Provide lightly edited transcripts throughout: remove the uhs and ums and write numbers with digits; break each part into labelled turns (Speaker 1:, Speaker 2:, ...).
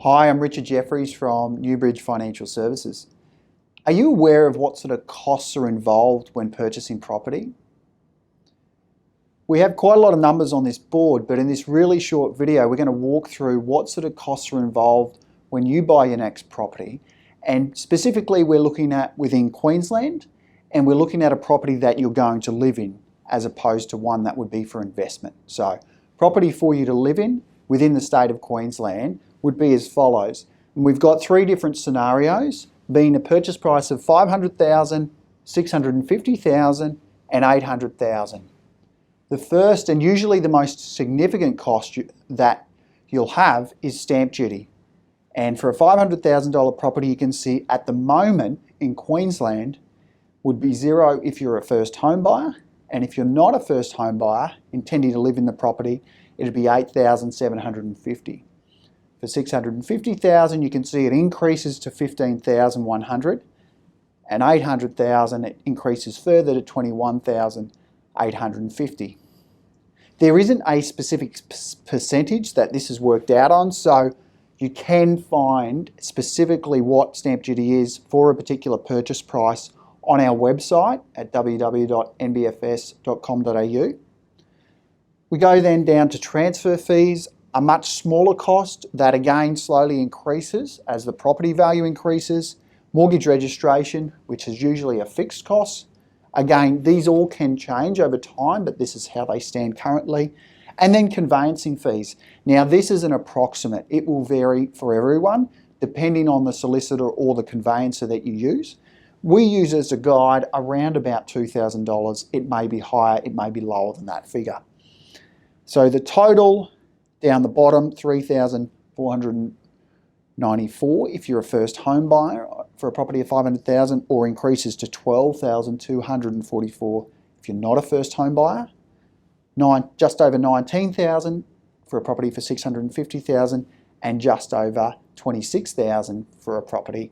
Speaker 1: Hi, I'm Richard Jeffries from Newbridge Financial Services. Are you aware of what sort of costs are involved when purchasing property? We have quite a lot of numbers on this board, but in this really short video, we're going to walk through what sort of costs are involved when you buy your next property. And specifically, we're looking at within Queensland, and we're looking at a property that you're going to live in, as opposed to one that would be for investment. So, property for you to live in within the state of Queensland would be as follows. And we've got three different scenarios, being a purchase price of $500,000, $650,000 and $800,000. The first and usually the most significant cost that you'll have is stamp duty. And for a $500,000 property, you can see at the moment in Queensland would be zero if you're a first home buyer, and if you're not a first home buyer intending to live in the property, it'd be $8,750. For $650,000, you can see it increases to $15,100, and $800,000 it increases further to $21,850. There isn't a specific percentage that this is worked out on, so you can find specifically what stamp duty is for a particular purchase price on our website at www.nbfs.com.au. We go then down to transfer fees, a much smaller cost that again slowly increases as the property value increases. Mortgage registration, which is usually a fixed cost. Again, these all can change over time, but this is how they stand currently. And then conveyancing fees. Now this is an approximate. It will vary for everyone depending on the solicitor or the conveyancer that you use. We use as a guide around about $2,000. It may be higher, it may be lower than that figure. So the total down the bottom, $3,494 if you're a first home buyer for a property of $500,000, or increases to $12,244 if you're not a first home buyer. Just over $19,000 for a property for $650,000, and just over $26,000 for a property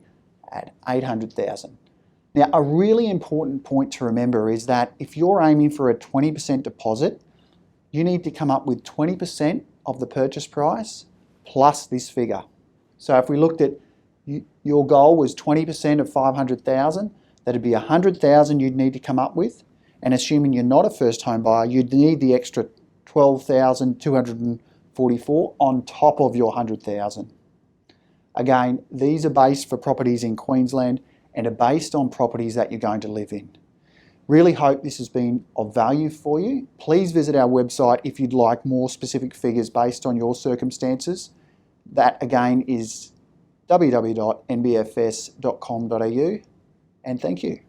Speaker 1: at $800,000. Now, a really important point to remember is that if you're aiming for a 20% deposit, you need to come up with 20% of the purchase price plus this figure. So if we looked at your goal was 20% of $500,000, that'd be $100,000 you'd need to come up with. And assuming you're not a first home buyer, you'd need the extra $12,244 on top of your $100,000. Again, these are based for properties in Queensland and are based on properties that you're going to live in. Really hope this has been of value for you. Please visit our website if you'd like more specific figures based on your circumstances. That again is www.nbfs.com.au, and thank you.